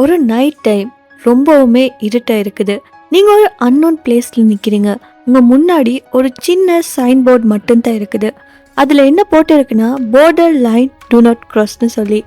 ஒரு night time ரொம்பவுமே இருட்டா இருக்குது. நீங்க ஒரு அன்னோன் பிளேஸ்ல நிக்கிறீங்க. உங்க முன்னாடி ஒரு சின்ன சைன் போர்டு மட்டும்தான் இருக்குது. அதுல என்ன போட்டு இருக்குன்னா, border லைன் do not crossன்னு சொல்லி.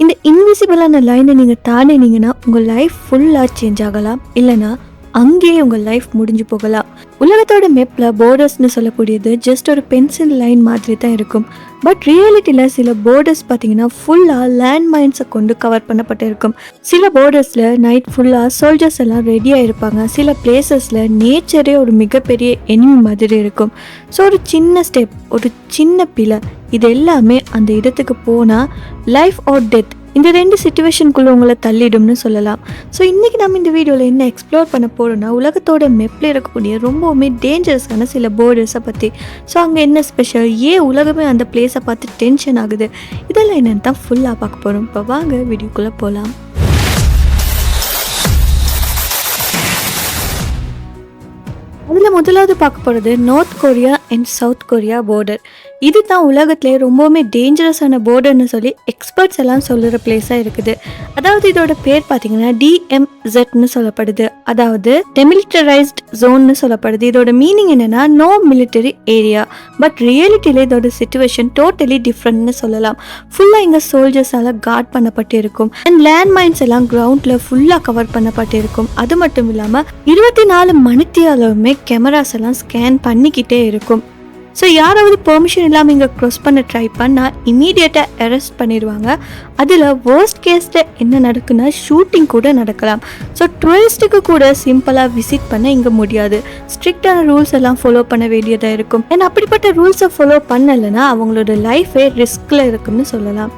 இந்த இன்விசிபிளான லைனை நீங்க தாண்டினீங்கன்னா உங்க லைஃப் ஃபுல்லா சேஞ்ச் ஆகலாம், இல்லைன்னா அங்கேயே உங்க லைஃப் முடிஞ்சு போகலாம். உலகத்தோட மெப்ல போர்டர்ஸ்னு சொல்லக்கூடியது ஜஸ்ட் ஒரு பென்சில் லைன் மாதிரி தான் இருக்கும். பட் ரியாலிட்டியில் சில போர்டர்ஸ் பார்த்தீங்கன்னா ஃபுல்லாக லேண்ட் மைன்ஸை கொண்டு கவர் பண்ணப்பட்டு இருக்கும். சில போர்டர்ஸில் நைட் ஃபுல்லாக சோல்ஜர்ஸ் எல்லாம் ரெடியாக இருப்பாங்க. சில பிளேசஸில் நேச்சரே ஒரு மிகப்பெரிய எனிமி மாதிரி இருக்கும். ஸோ ஒரு சின்ன ஸ்டெப், ஒரு சின்ன பிழை, இது எல்லாமே அந்த இடத்துக்கு போனால் லைஃப் ஆர் டெத் இந்த ரெண்டு சிச்சுவேஷனுக்குள்ளே உங்களை தள்ளிடும்னு சொல்லலாம். ஸோ இன்றைக்கி நம்ம இந்த வீடியோவில் என்ன எக்ஸ்ப்ளோர் பண்ண போகிறோம்னா, உலகத்தோட மெப்பில் இருக்கக்கூடிய ரொம்பவுமே டேஞ்சரஸான சில போர்டர்ஸை பற்றி. ஸோ அங்கே என்ன ஸ்பெஷல், ஏன் உலகமே அந்த பிளேஸை பார்த்து டென்ஷன் ஆகுது, இதெல்லாம் என்னென்னு தான் ஃபுல்லாக பார்க்க போகிறோம். இப்போ வாங்க வீடியோக்குள்ளே போகலாம். அதில் முதலாவது பார்க்க போகிறது North Korea and South Korea border. இது தான் உலகத்திலே ரொம்பவுமே டேஞ்சரஸான போர்டர்னு சொல்லி எக்ஸ்பர்ட்ஸ் எல்லாம் சொல்லுற பிளேஸாக இருக்குது. அதாவது இதோட பேர் பார்த்தீங்கன்னா DMZன்னு சொல்லப்படுது. அதாவது டெமிலிட்டரைஸ்ட் ஜோன்னு சொல்லப்படுது. இதோட மீனிங் என்னென்னா நோ மிலிட்டரி ஏரியா. பட் ரியாலிட்டியில் இதோட சிச்சுவேஷன் டோட்டலி டிஃப்ரெண்ட்னு சொல்லலாம். ஃபுல்லாக இங்கே சோல்ஜர்ஸால் கார்ட் பண்ணப்பட்டு இருக்கும். அண்ட் லேண்ட் மைன்ஸ் எல்லாம் கிரவுண்டில் ஃபுல்லாக கவர் பண்ணப்பட்டு இருக்கும். அது மட்டும் இல்லாமல் 24 மணித்தியாலுமே கேமராஸ் எல்லாம் ஸ்கேன் பண்ணிக்கிட்டே இருக்கும். ஸோ யாராவது பெர்மிஷன் இல்லாமல் இங்கே க்ராஸ் பண்ண ட்ரை பண்ணால் இமீடியட்டாக அரெஸ்ட் பண்ணிடுவாங்க. அதில் வேர்ஸ்ட் கேஸில் என்ன நடக்குன்னா ஷூட்டிங் கூட நடக்கலாம். ஸோ டூரிஸ்ட்டுக்கு கூட சிம்பிளாக விசிட் பண்ண இங்கே முடியாது. ஸ்ட்ரிக்டான ரூல்ஸ் எல்லாம் ஃபாலோ பண்ண வேண்டியதாக இருக்கும். ஏன்னா அப்படிப்பட்ட ரூல்ஸை ஃபாலோ பண்ணலைன்னா அவங்களோட லைஃபே ரிஸ்கில் இருக்குன்னு சொல்லலாம்.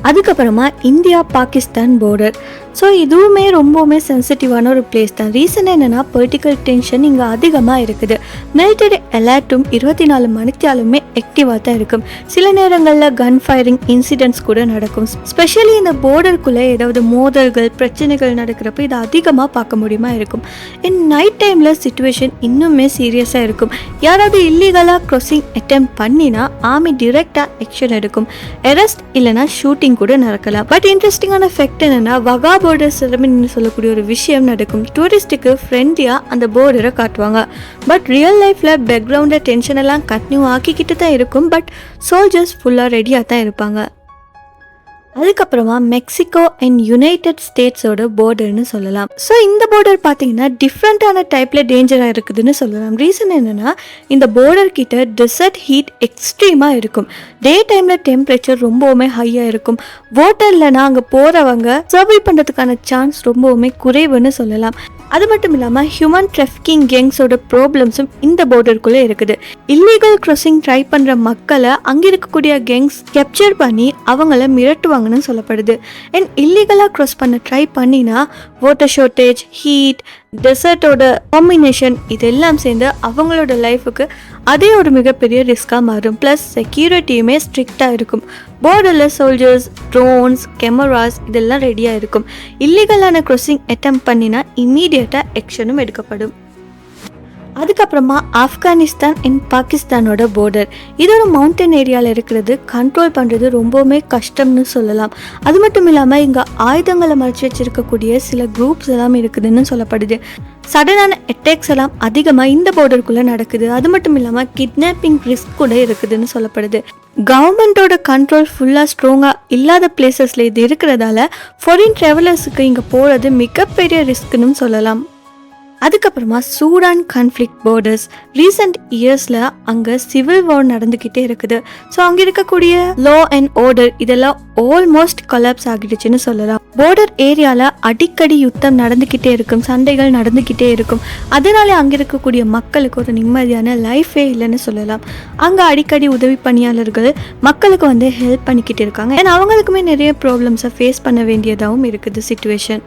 அதுக்கப்புறமா இந்தியா பாகிஸ்தான் போர்டர். ஸோ இதுவுமே ரொம்பவுமே சென்சிட்டிவான ஒரு பிளேஸ் தான். ரீசன் என்னென்னா பொலிட்டிக்கல் டென்ஷன் இங்கே அதிகமாக இருக்குது. மிலிட்டரி அலர்ட்டும் 24 மணித்தியாலுமே ஆக்டிவாக தான் இருக்கும். சில நேரங்களில் கன் ஃபயரிங் இன்சிடென்ட்ஸ் கூட நடக்கும். ஸ்பெஷலி இந்த போர்டருக்குள்ளே ஏதாவது மோதல்கள் பிரச்சனைகள் நடக்கிறப்ப இதை அதிகமாக பார்க்க முடியுமா இருக்கும். இன் நைட் டைமில் சிச்சுவேஷன் இன்னுமே சீரியஸாக இருக்கும். யாராவது இல்லீகலாக க்ராசிங் அட்டெம்ப்ட் பண்ணினா ஆர்மி டிரெக்டாக ஆக்ஷன் எடுக்கும். அரெஸ்ட் இல்லைனா ஷூட்டிங் கூட நடக்கலாம். பட் இன்ட்ரெஸ்டிங்கான ஃபேக்ட் என்னன்னா, வகா போர்டர் செரமனின்னு சொல்லக்கூடிய ஒரு விஷயம் நடக்கும். டூரிஸ்ட்டுக்கு ஃப்ரெண்ட்லியாக அந்த போர்டரை காட்டுவாங்க. பட் ரியல் லைஃப்பில் பேக்ரவுண்டில் டென்ஷன் எல்லாம் கண்டினியூ ஆக்கிக்கிட்டு தான் இருக்கும். பட் சோல்ஜர்ஸ் ஃபுல்லாக ரெடியாக தான் இருப்பாங்க. அதுக்கப்புறமா மெக்சிகோ அண்ட் யுனைடெட் ஸ்டேட்ஸோட போர்டர்னு சொல்லலாம். ஸோ இந்த போர்டர் பார்த்தீங்கன்னா டிஃப்ரெண்ட்டான டைப்பில் டேஞ்சராக இருக்குதுன்னு சொல்லலாம். ரீசன் என்னென்னா, இந்த போர்டர் கிட்ட டெசர்ட் ஹீட் எக்ஸ்ட்ரீமாக இருக்கும். டே டைமில் டெம்பரேச்சர் ரொம்பவுமே ஹையாக இருக்கும். வாட்டர்லனா அங்கே போகிறவங்க சர்வை பண்ணுறதுக்கான சான்ஸ் ரொம்பவுமே குறைவுன்னு சொல்லலாம். அது மட்டும் இல்லாமல் ஹியூமன் ட்ராஃபிக்கிங் கேங்ஸோட ப்ராப்ளம்ஸும் இந்த போர்டருக்குள்ளே இருக்குது. இல்லீகல் க்ராசிங் ட்ரை பண்ணுற மக்களை அங்கே இருக்கக்கூடிய கேங்ஸ் கேப்சர் பண்ணி அவங்கள மிரட்டுவாங்கன்னு சொல்லப்படுது. அண்ட் இல்லீகலாக க்ராஸ் பண்ண ட்ரை பண்ணினா வாட்டர் ஷார்ட்டேஜ், ஹீட், டெசர்ட்டோட காம்பினேஷன் இதெல்லாம் சேர்ந்து அவங்களோட லைஃபுக்கு அதே ஒரு மிகப்பெரிய ரிஸ்காக மாறும். ப்ளஸ் செக்யூரிட்டியுமே ஸ்ட்ரிக்டாக இருக்கும். போர்டரில் சோல்ஜர்ஸ், ட்ரோன்ஸ், கேமராஸ் இதெல்லாம் ரெடியாக இருக்கும். இல்லீகலான க்ராசிங் அட்டெம்ப்ட் பண்ணினா இம்மீடியட்டாக ஆக்ஷனும் எடுக்கப்படும். அதுக்கப்புறமா ஆப்கானிஸ்தான் அண்ட் பாகிஸ்தானோட போர்டர். இது ஒரு மவுண்டன் ஏரியாவில் இருக்கிறது. கண்ட்ரோல் பண்ணுறது ரொம்பவுமே கஷ்டம்னு சொல்லலாம். அது மட்டும் இல்லாமல் இங்கே ஆயுதங்களை மறைச்சி வச்சிருக்கக்கூடிய சில குரூப்ஸ் எல்லாம் இருக்குதுன்னு சொல்லப்படுது. சடனான அட்டாக்ஸ் எல்லாம் அதிகமாக இந்த போர்டருக்குள்ளே நடக்குது. அது மட்டும் இல்லாமல் கிட்னாப்பிங் ரிஸ்க் கூட இருக்குதுன்னு சொல்லப்படுது. கவர்மெண்ட்டோட கண்ட்ரோல் ஃபுல்லாக ஸ்ட்ராங்காக இல்லாத பிளேசஸில் இது இருக்கிறதால ஃபாரின் ட்ராவலர்ஸுக்கு இங்கே போகிறது மிகப்பெரிய ரிஸ்க்குன்னு சொல்லலாம். அதுக்கப்புறமா சூடான் கான்ஃப்ளிக்ட் போர்டர்ஸ். ரீசெண்ட் இயர்ஸில் அங்கே சிவில் வார் நடந்துக்கிட்டே இருக்குது. ஸோ அங்கே இருக்கக்கூடிய லா அண்ட் ஆர்டர் இதெல்லாம் ஆல்மோஸ்ட் கொலாப்ஸ் ஆகிடுச்சுன்னு சொல்லலாம். போர்டர் ஏரியாவில் அடிக்கடி யுத்தம் நடந்துக்கிட்டே இருக்கும், சண்டைகள் நடந்துக்கிட்டே இருக்கும். அதனால அங்கே இருக்கக்கூடிய மக்களுக்கு ஒரு நிம்மதியான லைஃபே இல்லைன்னு சொல்லலாம். அங்கே அடிக்கடி உதவி பணியாளர்கள் மக்களுக்கு ஹெல்ப் பண்ணிக்கிட்டு இருக்காங்க. ஏன்னா அவங்களுக்குமே நிறைய ப்ராப்ளம்ஸை ஃபேஸ் பண்ண வேண்டியதாகவும் இருக்குது சிச்சுவேஷன்.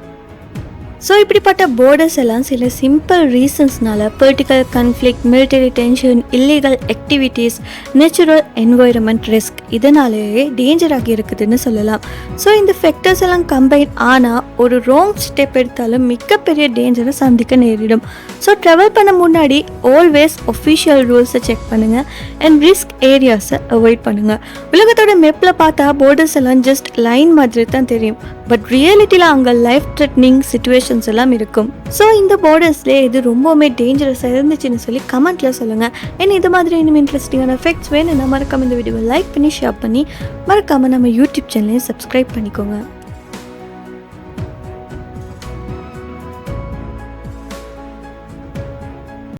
ஸோ இப்படிப்பட்ட போர்டர்ஸ் எல்லாம் சில சிம்பிள் ரீசன்ஸ்னால political conflict, military tension, illegal activities, natural environment risk இதனாலேயே டேஞ்சராகி இருக்குதுன்னு சொல்லலாம். ஸோ இந்த ஃபேக்டர்ஸ் எல்லாம் கம்பைன் ஆனால் ஒரு ராங் ஸ்டெப் எடுத்தாலும் மிகப்பெரிய டேஞ்சரை சந்திக்க நேரிடும். ஸோ ட்ராவல் பண்ண முன்னாடி ஆல்வேஸ் ஒஃபிஷியல் ரூல்ஸை செக் பண்ணுங்கள் அண்ட் ரிஸ்க் ஏரியாஸை அவாய்ட் பண்ணுங்கள். உலகத்தோட மெப்பில் பார்த்தா போர்டர்ஸ் எல்லாம் ஜஸ்ட் லைன் மாதிரி தான் தெரியும். பட் ரியாலிட்டியில் அங்கே லைஃப் த்ரெட்னிங் சுச்சுவேஷன்ஸ் எல்லாம் இருக்கும். ஸோ இந்த பார்டர்ஸ்லேயே இது ரொம்பவுமே டேஞ்சரஸாக இருந்துச்சுன்னு சொல்லி கமெண்ட்டில் சொல்லுங்கள். ஏன்னா இது மாதிரி இன்னும் இன்ட்ரெஸ்டிங்கான ஃபேக்ட்ஸ் வேணும்னா மறக்காமல் இந்த வீடியோவை லைக் பண்ணி ஷேர் பண்ணி மறக்காமல் நம்ம யூடியூப் சேனலையும் சப்ஸ்கிரைப் பண்ணிக்கோங்க.